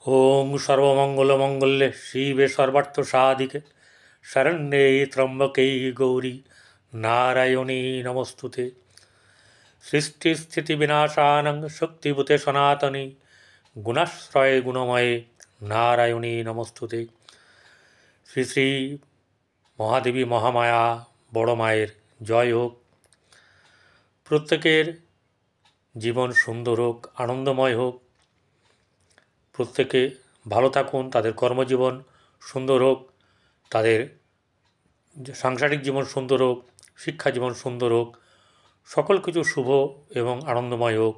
ओं सर्वमंगलमंगल्ये शिवे सर्वार्थसाधिके शरण्ये त्र्यंबके गौरी नारायणी नमस्तुते। सृष्टिस्थितिविनाशानं शक्तिभूते सनातनी गुणाश्रये गुणमये नारायणी नमस्तुते। শ্রী শ্রী মহাদেবী মহামায়া বড় মায়ের জয় হোক। প্রত্যেকের জীবন সুন্দর হোক, আনন্দময় হোক, প্রত্যেকে ভালো থাকুন, তাদের কর্মজীবন সুন্দর হোক, তাদের সাংসারিক জীবন সুন্দর হোক, শিক্ষা জীবন সুন্দর হোক, সকল কিছু শুভ এবং আনন্দময় হোক।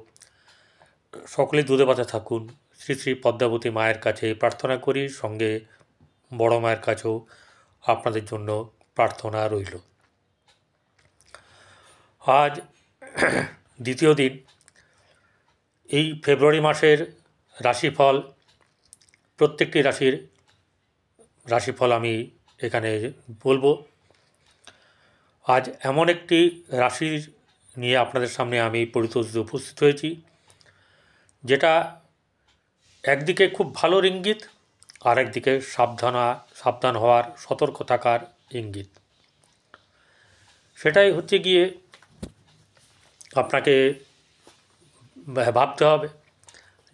সকলেই দুধে ভাতে থাকুন, শ্রী শ্রী পদ্মাবতী মায়ের কাছে প্রার্থনা করি। সঙ্গে বড় মায়ের কাছেও আপনাদের জন্য প্রার্থনা রইল। আজ দ্বিতীয় দিন। এই ফেব্রুয়ারি মাসের রাশিফল, প্রত্যেকটি রাশির রাশিফল আমি এখানে বলবো। আজ এমন একটি রাশির নিয়ে আপনাদের সামনে আমি পরিতোষে উপস্থিত হয়েছি, যেটা একদিকে খুব ভালো ইঙ্গিত, আর একদিকে সাবধান হওয়ার, সতর্ক থাকার ইঙ্গিত। সেটাই হচ্ছে গিয়ে আপনাকে ভাবতে হবে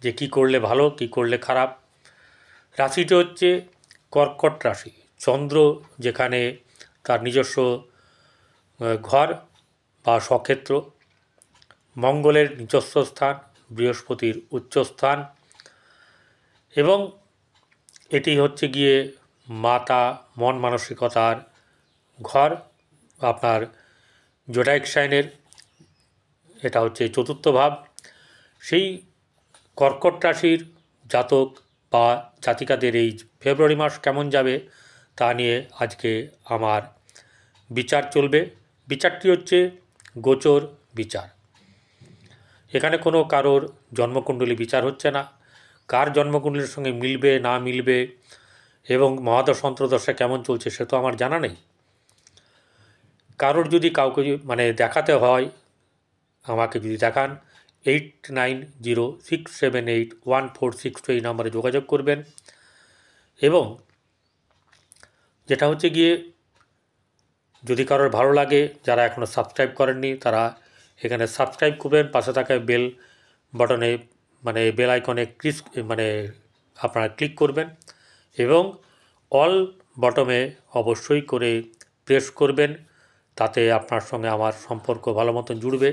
যে কী করলে ভালো, কী করলে খারাপ। রাশিটি হচ্ছে কর্কট রাশি। চন্দ্র যেখানে তার নিজস্ব ঘর বা স্বক্ষেত্র, মঙ্গলের নিজস্ব স্থান, বৃহস্পতির উচ্চস্থান, এবং এটি হচ্ছে গিয়ে মাতা মন মানসিকতার ঘর। আপনার জোডাইক সাইনের এটা হচ্ছে চতুর্থ ভাব। সেই কর্কট রাশির জাতক বা জাতিকাদের এই ফেব্রুয়ারি মাস কেমন যাবে তা নিয়ে আজকে আমার বিচার চলবে। বিচারটি হচ্ছে গোচর বিচার। এখানে কোনো কারোর জন্মকুণ্ডলী বিচার হচ্ছে না। কার জন্মকুণ্ডলীর সঙ্গে মিলবে না মিলবে এবং মহাদশ অন্তর্দশা কেমন চলছে সে তো আমার জানা নেই। কারোর যদি কাউকে দেখাতে হয়, আমাকে যদি দেখান 8906781462 এই নম্বরে যোগাযোগ করবেন। এবং যেটা হচ্ছে গিয়ে, যদি কারোর ভালো লাগে, যারা এখনও সাবস্ক্রাইব করেননি তারা এখানে সাবস্ক্রাইব করবেন। পাশে থাকা বেল বাটনে বেল আইকনে আপনারা ক্লিক করবেন এবং অল বটমে অবশ্যই করে প্রেস করবেন। তাতে আপনার সঙ্গে আমার সম্পর্ক ভালো মতন জুড়বে।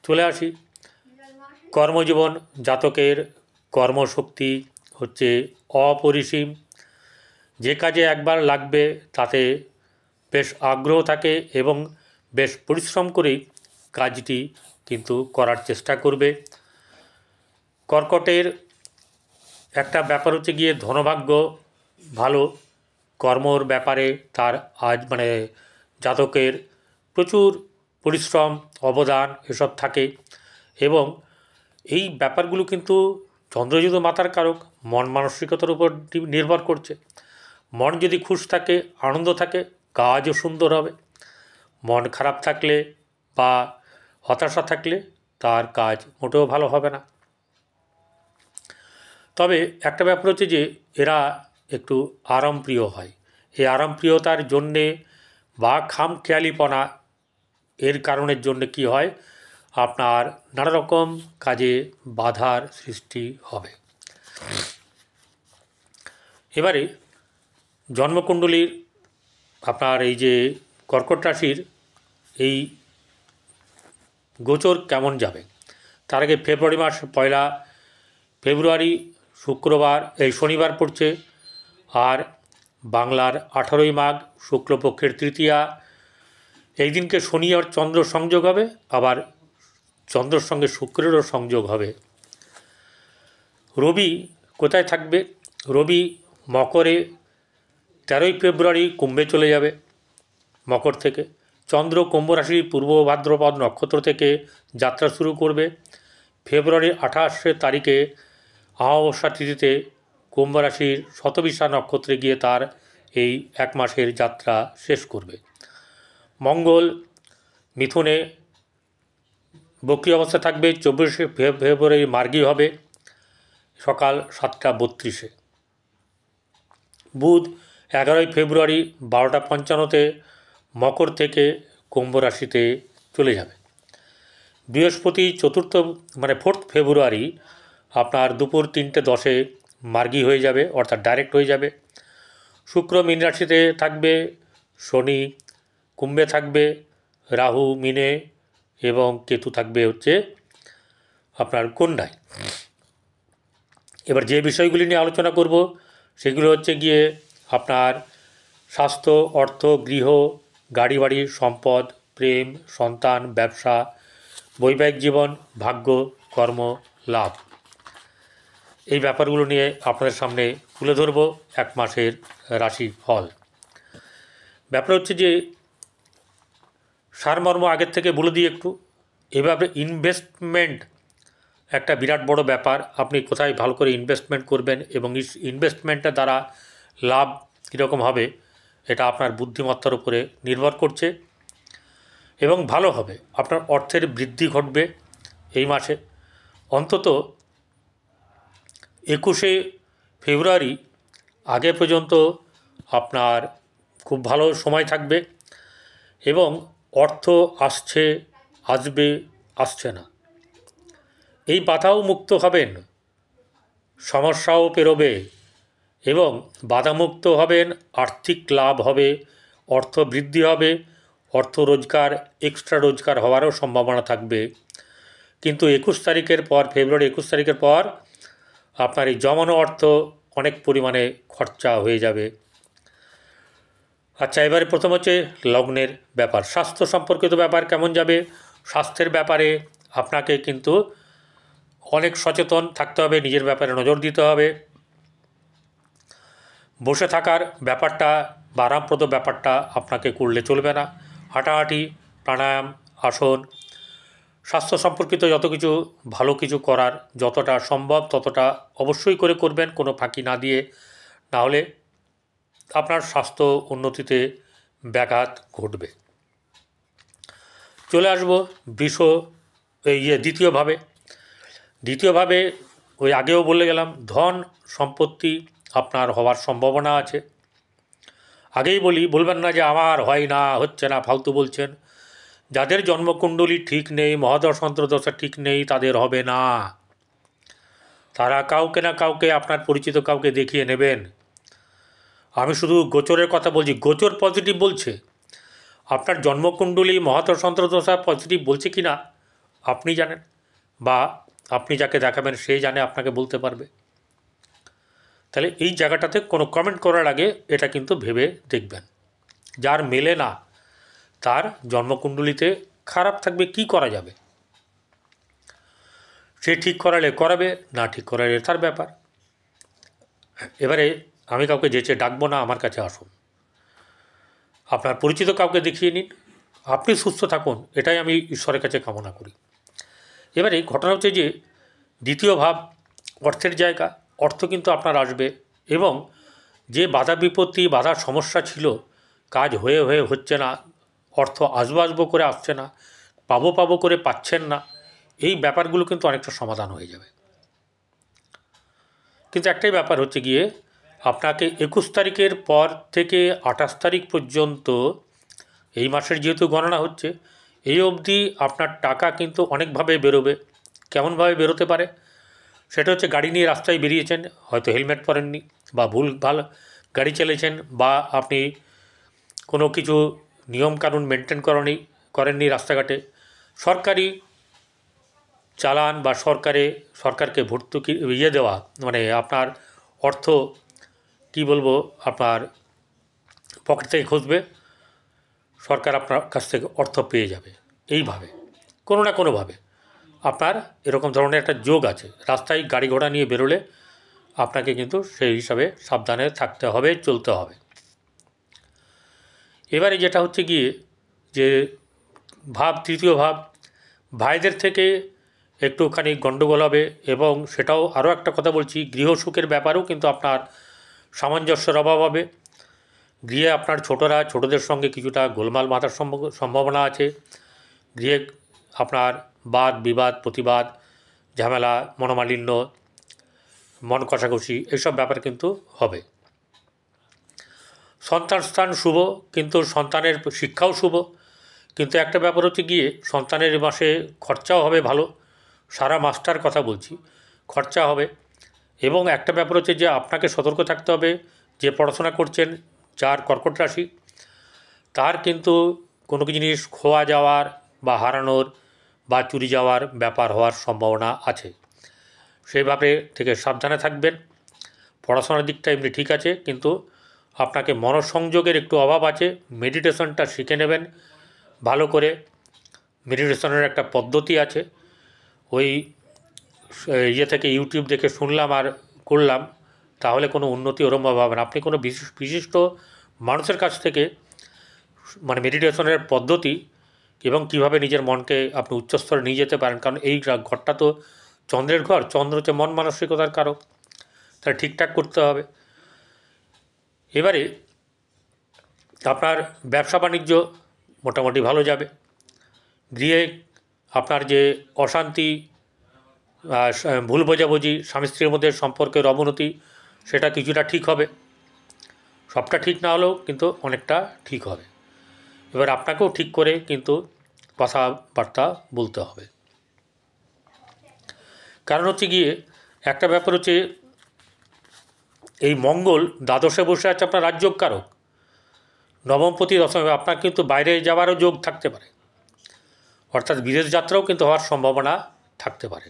চলে আসি, কর্মজীবন জাতকের কর্মশক্তি হচ্ছে অপরিসীম। যে কাজে একবার লাগবে তাতে বেশ আগ্রহ থাকে এবং বেশ পরিশ্রম করেই কাজটি কিন্তু করার চেষ্টা করবে। কর্কটের একটা ব্যাপার হচ্ছে গিয়ে ধনভাগ্য ভালো। কর্মর ব্যাপারে তার জাতকের প্রচুর পরিশ্রম, অবদান এসব থাকে। এবং এই ব্যাপারগুলো কিন্তু চন্দ্রযুত মাতার কারক, মন মানসিকতার উপর নির্ভর করছে। মন যদি খুশ থাকে, আনন্দ থাকে, কাজও সুন্দর হবে। মন খারাপ থাকলে বা হতাশা থাকলে তার কাজ মোটেও ভালো হবে না। তবে একটা ব্যাপার হচ্ছে যে এরা একটু আরামপ্রিয় হয়। এই আরামপ্রিয়তার জন্যে বা খামখেয়ালিপনা এর কারণের জন্যে কি হয়, আপনার নানা রকম কাজে বাধার সৃষ্টি হবে। এবারে জন্মকুণ্ডলীর আপনার এই যে কর্কট রাশির এই গোচর কেমন যাবে তার আগে ফেব্রুয়ারি মাস 1 ফেব্রুয়ারি শুক্রবার, এই শনিবার পড়ছে। আর বাংলার 18ই মাঘ শুক্লপক্ষের তৃতীয়া। এই দিনকে শনি আর চন্দ্র সংযোগ হবে, আবার চন্দ্রের সঙ্গে শুক্রেরও সংযোগ হবে। রবি কোথায় থাকবে? রবি মকরে 13ই ফেব্রুয়ারি কুম্ভে চলে যাবে। মকর থেকে চন্দ্র কুম্ভ রাশির পূর্ব ভাদ্রপদ নক্ষত্র থেকে যাত্রা শুরু করবে। ফেব্রুয়ারির 28 তারিখে অমাবস্যা তিথিতে কুম্ভ রাশির শতবিশা নক্ষত্রে গিয়ে তার এই এক মাসের যাত্রা শেষ করবে। মঙ্গল মিথুনে বক্রী অবস্থা থাকবে। 24 ফেব্রুয়ারি মার্গী হবে সকাল 7:32। বুধ 11 ফেব্রুয়ারি 12:55 মকর থেকে কুম্ভ রাশিতে চলে যাবে। বৃহস্পতি 4 ফেব্রুয়ারি আপনার দুপুর 3:10 মার্গী হয়ে যাবে, অর্থাৎ ডাইরেক্ট হয়ে যাবে। শুক্র মীন রাশিতে থাকবে, শনি কুম্ভে থাকবে, রাহু মিনে এবং কেতু থাকবে হচ্ছে আপনার কন্যায়। এবার যে বিষয়গুলি নিয়ে আলোচনা করব সেগুলো হচ্ছে গিয়ে আপনার স্বাস্থ্য, অর্থ, গৃহ, গাড়ি বাড়ি, সম্পদ, প্রেম, সন্তান, ব্যবসা, বৈবাহিক জীবন, ভাগ্য, কর্ম, লাভ। এই ব্যাপারগুলো নিয়ে আপনাদের সামনে তুলে ধরব এক মাসের রাশি ফল। ব্যাপার হচ্ছে যে সারমর্ম আগের থেকে বলে দিই একটু। এভাবে ইনভেস্টমেন্ট একটা বিরাট বড় ব্যাপার। আপনি কোথায় ভালো করে ইনভেস্টমেন্ট করবেন এবং ইনভেস্টমেন্টের দ্বারা লাভ কীরকম হবে এটা আপনার বুদ্ধিমত্তার উপরে নির্ভর করছে এবং ভালো হবে। আপনার অর্থের বৃদ্ধি ঘটবে এই মাসে। অন্তত 21 ফেব্রুয়ারি আগে পর্যন্ত আপনার খুব ভালো সময় থাকবে এবং অর্থ আসবে, আসছে না, এই বাধাও মুক্ত হবেন, সমস্যাও পেরোবে এবং বাধামুক্ত হবেন। আর্থিক লাভ হবে, অর্থ বৃদ্ধি হবে, অর্থ রোজগার, এক্সট্রা রোজগার হওয়ারও সম্ভাবনা থাকবে। কিন্তু 21 তারিখের পর, ফেব্রুয়ারি 21 তারিখের পর আপনার এই জমানো অর্থ অনেক পরিমাণে খরচা হয়ে যাবে। আচ্ছা, এবারে প্রথম হচ্ছে লগ্নের ব্যাপার। স্বাস্থ্য সম্পর্কিত ব্যাপার কেমন যাবে? স্বাস্থ্যের ব্যাপারে আপনাকে কিন্তু অনেক সচেতন থাকতে হবে, নিজের ব্যাপারে নজর দিতে হবে। বসে থাকার ব্যাপারটা বা আরামপ্রদ ব্যাপারটা আপনাকে করলে চলবে না। হাঁটাহাঁটি, প্রাণায়াম, আসন, স্বাস্থ্য সম্পর্কিত যত কিছু ভালো কিছু করার যতটা সম্ভব ততটা অবশ্যই করবেন, কোনো ফাঁকি না দিয়ে, না হলে আপনার স্বাস্থ্য উন্নতিতে ব্যাঘাত ঘটবে। চলে আসবো দ্বিতীয়ভাবে ওই আগেও বলে গেলাম, ধন সম্পত্তি আপনার হওয়ার সম্ভাবনা আছে। আগেই বলবেন না যে আমার হয় না, হচ্ছে না, ফালতু বলছেন। যাদের জন্মকুণ্ডলী ঠিক নেই, মহাদশ অন্তর্দশা ঠিক নেই, তাদের হবে না। তারা কাউকে না কাউকে, আপনার পরিচিত কাউকে দেখিয়ে নেবেন। আমি শুধু গোচরের কথা বলছি, গোচর পজিটিভ বলছে। আপনার জন্মকুণ্ডলী মহাদশ অন্তর্দশা পজিটিভ বলছে কি না আপনি জানেন, বা আপনি যাকে দেখাবেন সে জানে, আপনাকে বলতে পারবে। তাহলে এই জায়গাটাতে কোনো কমেন্ট করার আগে এটা কিন্তু ভেবে দেখবেন। যার মেলে না তার জন্মকুণ্ডলিতে খারাপ থাকবে, কি করা যাবে? সে ঠিক করালে করাবে, না ঠিক করালে তার ব্যাপার। এবারে আমি কাউকে যেচে ডাকবো না, আমার কাছে আসুন, আপনার পরিচিত কাউকে দেখিয়ে নিন, আপনি সুস্থ থাকুন, এটাই আমি ঈশ্বরের কাছে কামনা করি। এবারে ঘটনা হচ্ছে যে দ্বিতীয় ভাব অর্থের জায়গা। অর্থ কিন্তু আপনার আসবে এবং যে বাধা বিপত্তি, বাধার সমস্যা ছিল, কাজ হয়ে হচ্ছে না, অর্থ আসবো করে আসছে না, পাবো করে পাচ্ছেন না, এই ব্যাপারগুলো কিন্তু অনেকটা সমাধান হয়ে যাবে। কিন্তু একটাই ব্যাপার হচ্ছে গিয়ে আপনাকে 21 তারিখের পর থেকে 28 তারিখ পর্যন্ত, এই মাসের যেহেতু গণনা হচ্ছে, এই অবধি আপনার টাকা কিন্তু অনেকভাবে বেরোবে। কেমনভাবে বেরোতে পারে? সেটা হচ্ছে গাড়ি নিয়ে রাস্তায় বেরিয়েছেন, হয়তো হেলমেট পরেননি বা ভুলভাল গাড়ি চালিয়েছেন, বা আপনি কোনো কিছু নিয়মকানুন মেনটেন করেননি রাস্তাঘাটে, সরকারি চালান বা সরকারকে ভর্তুকি দেওয়া, মানে আপনার অর্থ আপনার পকেট থেকে খুঁজবে, সরকার আপনার কাছ থেকে অর্থ পেয়ে যাবে। এইভাবে কোনো না কোনোভাবে আপনার এরকম ধরনের একটা যোগ আছে। রাস্তায় গাড়ি ঘোড়া নিয়ে বেরোলে আপনাকে কিন্তু সেই হিসাবে সাবধানে থাকতে হবে, চলতে হবে। এবারে যেটা হচ্ছে গিয়ে যে তৃতীয় ভাব, ভাইদের থেকে একটুখানি গণ্ডগোল হবে এবং সেটাও আরও একটা কথা বলছি, গৃহসুখের ব্যাপারেও কিন্তু আপনার সামঞ্জস্যের অভাব হবে। গৃহে আপনার ছোটদের সঙ্গে কিছুটা গোলমাল বাঁধার সম্ভাবনা আছে। গৃহে আপনার বাদ বিবাদ, প্রতিবাদ, ঝামেলা, মনোমালিন্য মন কষাকষি এইসব ব্যাপার কিন্তু হবে। সন্তান স্থান শুভ, কিন্তু সন্তানের শিক্ষাও শুভ, কিন্তু একটা ব্যাপার হচ্ছে গিয়ে সন্তানের মাসে খরচাও হবে ভালো, সারা মাসটার কথা বলছি, খরচা হবে। এবং একটা ব্যাপার হচ্ছে যে আপনাকে সতর্ক থাকতে হবে, যে পড়াশোনা করছেন, যার কর্কট রাশি, তার কিন্তু কোনো জিনিস খোয়া যাওয়ার বা হারানোর বা চুরি যাওয়ার ব্যাপার হওয়ার সম্ভাবনা আছে। সেইভাবে থেকে সাবধানে থাকবেন। পড়াশোনার দিকটা এমনি ঠিক আছে, কিন্তু আপনাকে মনঃসংযোগের একটু অভাব আছে। মেডিটেশনটা শিখে নেবেন ভালো করে। মেডিটেশনের একটা পদ্ধতি আছে, ওই ইয়ে থেকে ইউটিউব দেখে শুনলাম আর করলাম, তাহলে কোনো উন্নতি ওরমভাবে হবে না। আপনি কোনো বিশিষ্ট মানুষের কাছ থেকে মানে মেডিটেশনের পদ্ধতি এবং কিভাবে নিজের মনকে আপনি উচ্চস্তরে নিয়ে যেতে পারেন, কারণ এই ঘরটা তো চন্দ্রের ঘর, চন্দ্র হচ্ছে মন মানসিকতার কারক, তাহলে ঠিকঠাক করতে হবে। এবারে আপনার ব্যবসা বাণিজ্য মোটামুটি ভালো যাবে। গৃহে আপনার যে অশান্তি, ভুল বোঝাবুঝি, স্বামী স্ত্রীর মধ্যে সম্পর্কের অবনতি, সেটা কিছুটা ঠিক হবে। সবটা ঠিক না হলেও কিন্তু অনেকটা ঠিক হবে। এবার আপনাকেও ঠিক করে কিন্তু কথাবার্তা বলতে হবে। কারণ হচ্ছে গিয়ে একটা ব্যাপার হচ্ছে, এই মঙ্গল দ্বাদশে বসে আছে আপনার রাজযোগ কারক, নবমপতি দশমে, আপনার কিন্তু বাইরে যাওয়ারও যোগ থাকতে পারে, অর্থাৎ বিদেশ যাত্রাও কিন্তু হওয়ার সম্ভাবনা থাকতে পারে,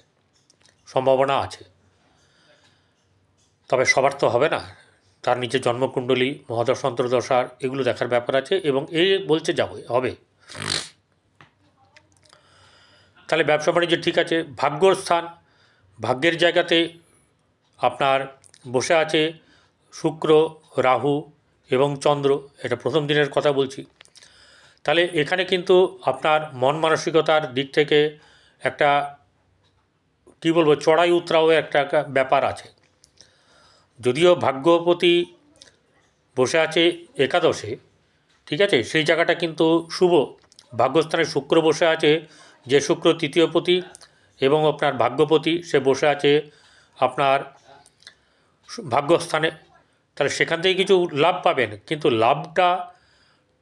সম্ভাবনা আছে। তবে সবার তো হবে না, তার নিজের জন্মকুণ্ডলী, মহাদশা অন্তর্দশার এগুলো দেখার ব্যাপার আছে, এবং এই বলছে যাবে হবে। তাহলে ব্যবসা বাণিজ্য ঠিক আছে। ভাগ্যর স্থান, ভাগ্যের জায়গাতে আপনার বসে আছে শুক্র, রাহু এবং চন্দ্র, এটা প্রথম দিনের কথা বলছি। তাহলে এখানে কিন্তু আপনার মন মানসিকতার দিক থেকে একটা কী বলবো, চড়াই উতরাও একটা ব্যাপার আছে। যদিও ভাগ্যপতি বসে আছে একাদশে, ঠিক আছে, সেই জায়গাটা কিন্তু শুভ। ভাগ্যস্থানে শুক্র বসে আছে, যে শুক্র তৃতীয়পতি এবং আপনার ভাগ্যপতি, সে বসে আছে আপনার ভাগ্যস্থানে। তাহলে সেখান থেকে কিছু লাভ পাবেন, কিন্তু লাভটা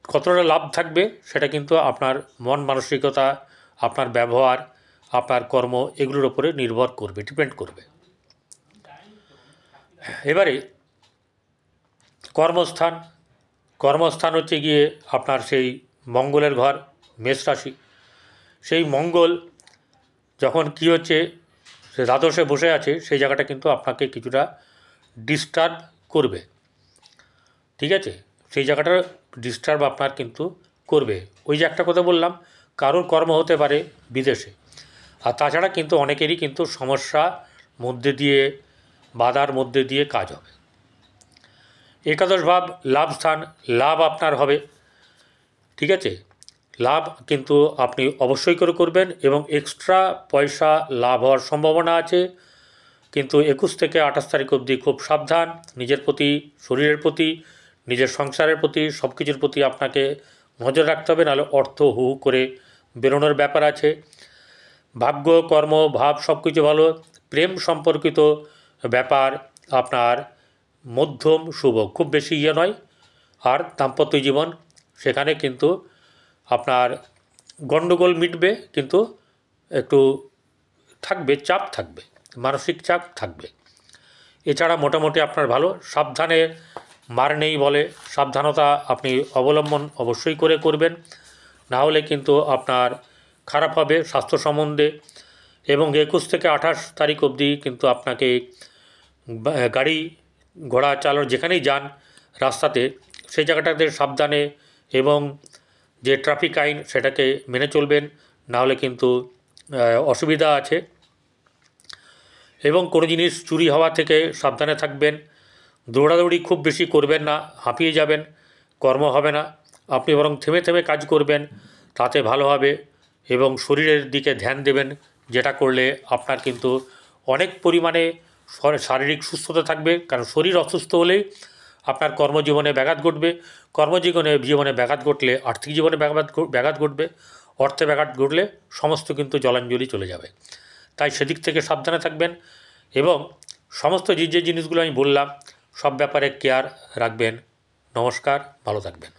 কতটা লাভ থাকবে সেটা কিন্তু আপনার মন মানসিকতা, আপনার ব্যবহার, আপনার কর্ম, এগুলোর ওপরে নির্ভর করবে, ডিপেন্ড করবে। এবারে কর্মস্থান, কর্মস্থান হচ্ছে গিয়ে আপনার সেই মঙ্গলের ঘর, মেষ রাশি। সেই মঙ্গল যখন কি হচ্ছে, সে দ্বাদশে বসে আছে, সেই জায়গাটা কিন্তু আপনাকে কিছুটা ডিস্টার্ব করবে, ঠিক আছে, সেই জায়গাটা ডিস্টার্ব আপনার কিন্তু করবে। ওই যে একটা কথা বললাম, কারোর কর্ম হতে পারে বিদেশে, আর তাছাড়া কিন্তু অনেকেরই কিন্তু সমস্যা মধ্যে দিয়ে, বাধার মধ্যে দিয়ে কাজ হবে। একাদশ ভাব লাভ স্থান, লাভ আপনার হবে, ঠিক আছে, লাভ কিন্তু আপনি অবশ্যই করে করবেন, এবং এক্সট্রা পয়সা লাভ হওয়ার সম্ভাবনা আছে। কিন্তু 21 থেকে 28 তারিখ অবধি খুব সাবধান, নিজের প্রতি, শরীরের প্রতি, নিজের সংসারের প্রতি, সব কিছুর প্রতি আপনাকে নজর রাখতে হবে, নাহলে অর্থ হু করে বেরোনোর ব্যাপার আছে। ভাগ্য, কর্ম, ভাব সব কিছু ভালো। প্রেম সম্পর্কিত ব্যাপার আপনার মধ্যম শুভ, খুব বেশি ইয়ে নয়। আর দাম্পত্য জীবন, সেখানে কিন্তু আপনার গণ্ডগোল মিটবে, কিন্তু একটু থাকবে, চাপ থাকবে, মানসিক চাপ থাকবে। এছাড়া মোটামুটি আপনার ভালো। সাবধানে মার নেই বলে, সাবধানতা আপনি অবলম্বন অবশ্যই করে করবেন, না হলে কিন্তু আপনার খারাপ হবে স্বাস্থ্য সম্বন্ধে। এবং 21 থেকে 28 তারিখ অবধি কিন্তু আপনাকে গাড়ি ঘোড়া চালানো, যেখানেই যান রাস্তাতে, সেই জায়গাটাতে সাবধানে এবং যে ট্রাফিক আইন সেটাকে মেনে চলবেন, না হলে কিন্তু অসুবিধা আছে। এবং কোনো জিনিস চুরি হওয়া থেকে সাবধানে থাকবেন। দৌড়াদৌড়ি খুব বেশি করবেন না, হাঁপিয়ে যাবেন, কর্ম হবে না। আপনি বরং থেমে থেমে কাজ করবেন, তাতে ভালো হবে। এবং শরীরের দিকে ধ্যান দেবেন, যেটা করলে আপনার কিন্তু অনেক পরিমাণে শারীরিক সুস্থতা থাকবে। কারণ শরীর অসুস্থ হলেই আপনার কর্মজীবনে ব্যাঘাত ঘটবে, জীবনে ব্যাঘাত ঘটলে আর্থিক জীবনে ব্যাঘাত ঘটবে, অর্থে ব্যাঘাত ঘটলে সমস্ত কিন্তু জলাঞ্জলি চলে যাবে। তাই সেদিক থেকে সাবধানে থাকবেন। এবং সমস্ত যে জিনিসগুলো আমি বললাম সব ব্যাপারে কেয়ার রাখবেন। নমস্কার, ভালো থাকবেন।